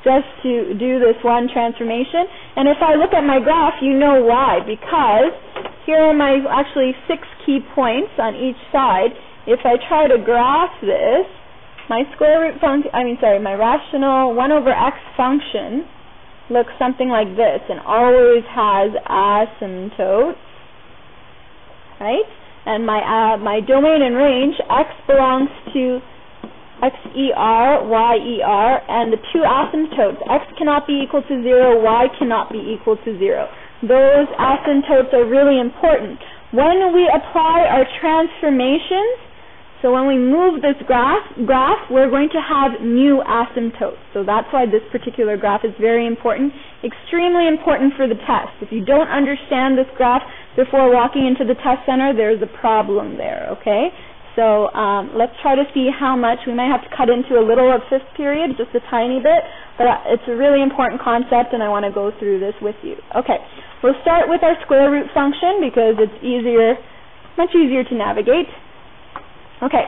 just to do this one transformation. And if I look at my graph, you know why. Because here are my actually 6 key points on each side. If I try to graph this, my my rational 1 over x function looks something like this and always has asymptotes, right? And my domain and range, x belongs to XER, YER, and the 2 asymptotes, x cannot be equal to 0, y cannot be equal to 0. Those asymptotes are really important. When we apply our transformations, so when we move this graph, we're going to have new asymptotes. So that's why this particular graph is very important, extremely important for the test. If you don't understand this graph before walking into the test center, there's a problem there, okay? So let's try to see how much. We might have to cut into a little of 5th period, just a tiny bit, but it's a really important concept and I want to go through this with you. Okay, we'll start with our square root function because it's easier, much easier to navigate. Okay,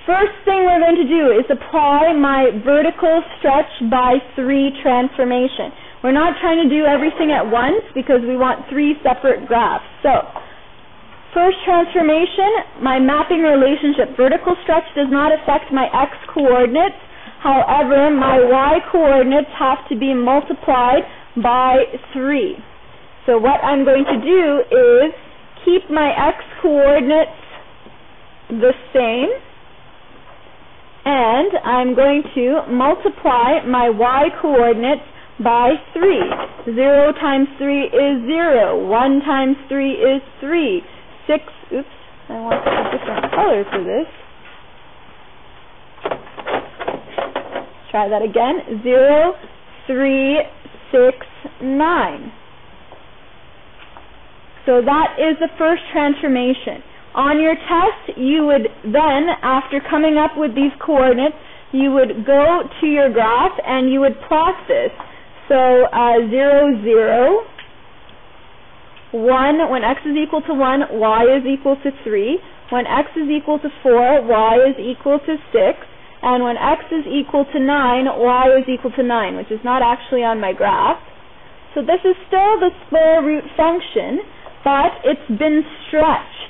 first thing we're going to do is apply my vertical stretch by 3 transformation. We're not trying to do everything at once because we want 3 separate graphs. So, first transformation, my mapping relationship. Vertical stretch does not affect my x coordinates. However, my y coordinates have to be multiplied by 3. So what I'm going to do is keep my x coordinates the same, and I'm going to multiply my y coordinates by 3. 0 times 3 is 0. 1 times 3 is 3. 6, oops, I want a different color for this. Try that again. 0, 3, 6, 9. So that is the first transformation. On your test, you would then, after coming up with these coordinates, you would go to your graph and you would plot this. So 0, 0, 1, when x is equal to 1, y is equal to 3. When x is equal to 4, y is equal to 6. And when x is equal to 9, y is equal to 9, which is not actually on my graph. So this is still the square root function, but it's been stretched.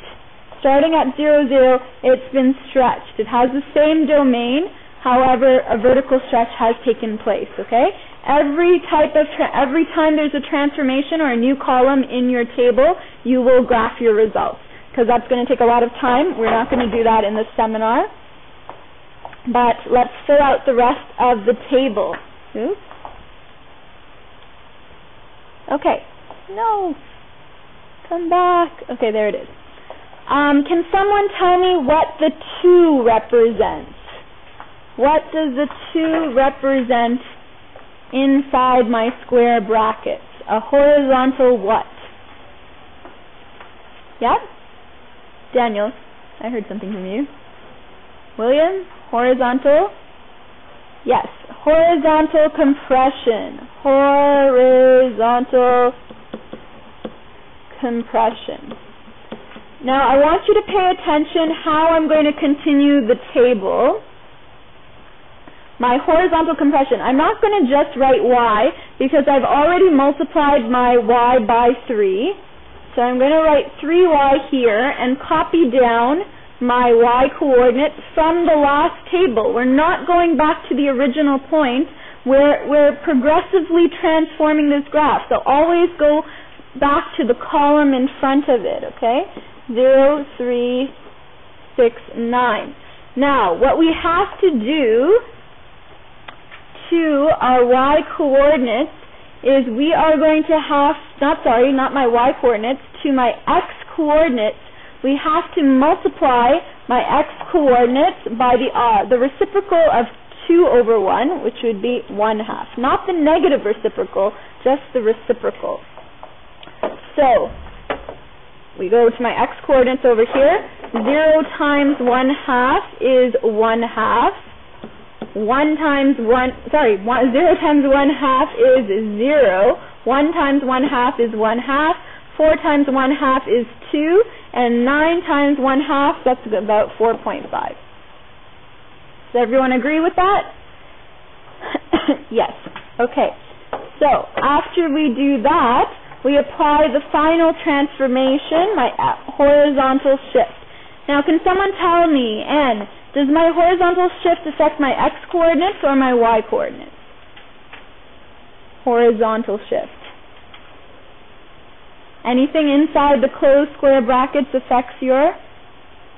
Starting at 0, 0, it's been stretched. It has the same domain, however, a vertical stretch has taken place, okay? Every time there's a transformation or a new column in your table, you will graph your results, because that's going to take a lot of time. We're not going to do that in the seminar. But let's fill out the rest of the table. Oops. Okay. No. Come back. Okay, there it is. Can someone tell me what the 2 represents? What does the 2 represent inside my square brackets? A horizontal what? Yep? Daniel, I heard something from you. William? Horizontal? Yes. Horizontal compression. Horizontal compression. Now, I want you to pay attention how I'm going to continue the table. My horizontal compression. I'm not going to just write y because I've already multiplied my y by 3. So I'm going to write 3y here and copy down my y coordinates from the last table. We're not going back to the original point. We're progressively transforming this graph. So always go back to the column in front of it, okay? 0, 3, 6, 9. Now, what we have to do to our y coordinates is we are going to have, not my y coordinates, to my x coordinates, we have to multiply my x coordinates by the reciprocal of 2 over 1, which would be 1/2. Not the negative reciprocal, just the reciprocal. So, we go to my x coordinates over here. 0 times 1/2 is 1/2. 0 times 1/2 is 0. 1 times 1/2 is 1/2. 4 times 1/2 is 2. And 9 times 1/2, that's about 4.5. Does everyone agree with that? Yes. Okay, so after we do that, we apply the final transformation, my horizontal shift. Now, can someone tell me, Anne, does my horizontal shift affect my x-coordinates or my y-coordinates? Horizontal shift. Anything inside the closed square brackets affects your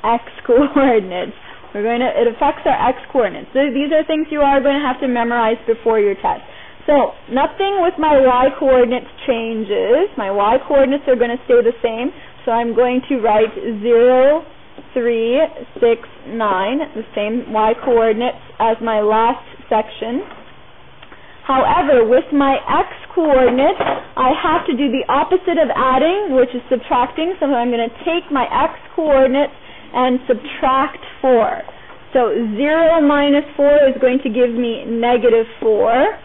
x-coordinates. It affects our x-coordinates. So these are things you are going to have to memorize before your test. So nothing with my y-coordinates changes. My y-coordinates are going to stay the same. So I'm going to write 0, 3, 6, 9, the same y-coordinates as my last section. However, with my x-coordinates, I have to do the opposite of adding, which is subtracting. So I'm going to take my x-coordinates and subtract 4. So 0 minus 4 is going to give me negative 4.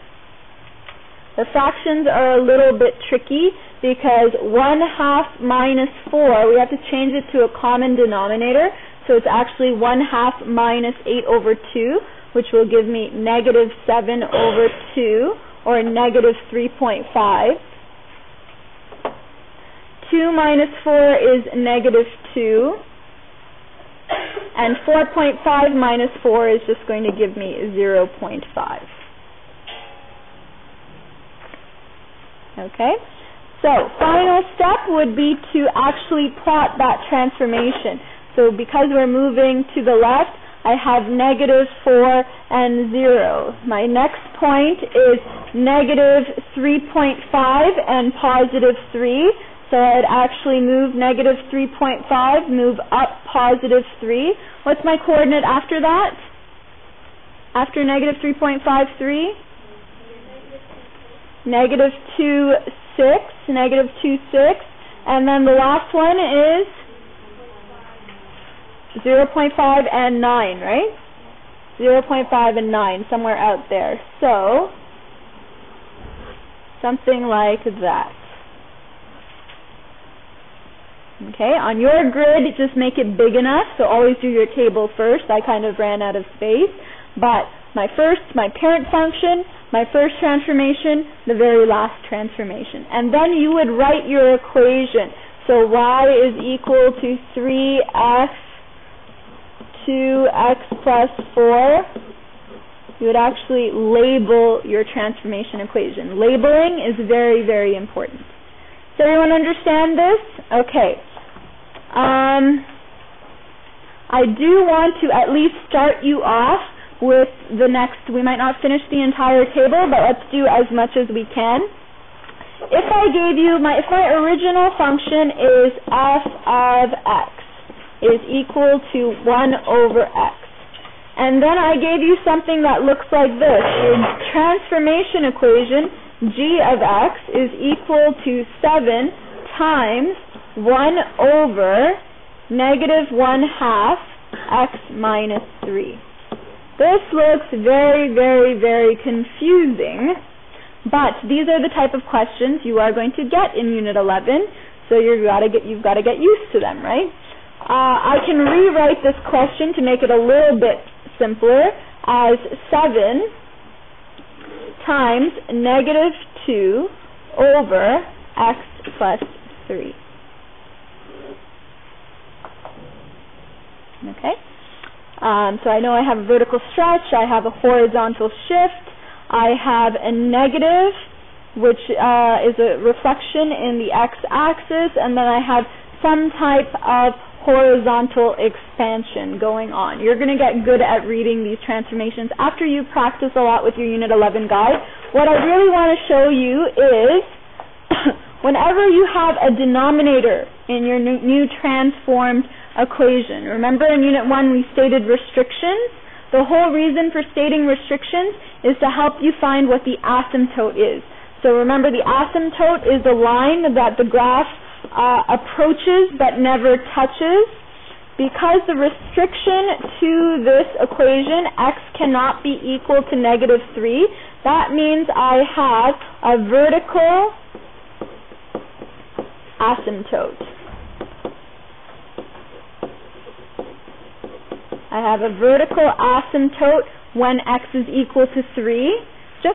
The fractions are a little bit tricky because 1/2 minus 4, we have to change it to a common denominator. So it's actually 1/2 minus 8 over 2, which will give me negative 7 over 2, or negative 3.5. 2 minus 4 is negative 2. And 4.5 minus 4 is just going to give me 0.5. Okay? So, final step would be to actually plot that transformation. So, because we're moving to the left, I have negative 4 and 0. My next point is negative 3.5 and positive 3. So I'd actually move negative 3.5, move up positive 3. What's my coordinate after that? After negative 3.53? Negative 2, 6. Negative 2, 6. And then the last one is 0.5 and 9, right? 0.5 and 9, somewhere out there. So, something like that. Okay, on your grid, just make it big enough, so always do your table first. I kind of ran out of space. But my parent function, my first transformation, the very last transformation. And then you would write your equation. So y is equal to 3x 2x plus 4. You would actually label your transformation equation. Labeling is very, very important. Does everyone understand this? Okay. I do want to at least start you off with the next. We might not finish the entire table, but let's do as much as we can. If I gave you if my original function is f of x is equal to 1 over x, and then I gave you something that looks like this. Your transformation equation, g of x, is equal to 7 times 1 over negative 1/2 x minus 3. This looks very, very, very confusing, but these are the type of questions you are going to get in Unit 11, so you've got to get used to them, right? I can rewrite this question to make it a little bit simpler as 7 times negative 2 over x plus 3. Okay? So I know I have a vertical stretch, I have a horizontal shift, I have a negative, which is a reflection in the x-axis, and then I have some type of horizontal expansion going on. You're going to get good at reading these transformations after you practice a lot with your Unit 11 guide. What I really want to show you is whenever you have a denominator in your new transformed equation. Remember in Unit 1 we stated restrictions? The whole reason for stating restrictions is to help you find what the asymptote is. So remember, the asymptote is the line that the graph approaches but never touches. Because the restriction to this equation, x cannot be equal to negative 3, that means I have a vertical asymptote. I have a vertical asymptote when x is equal to 3.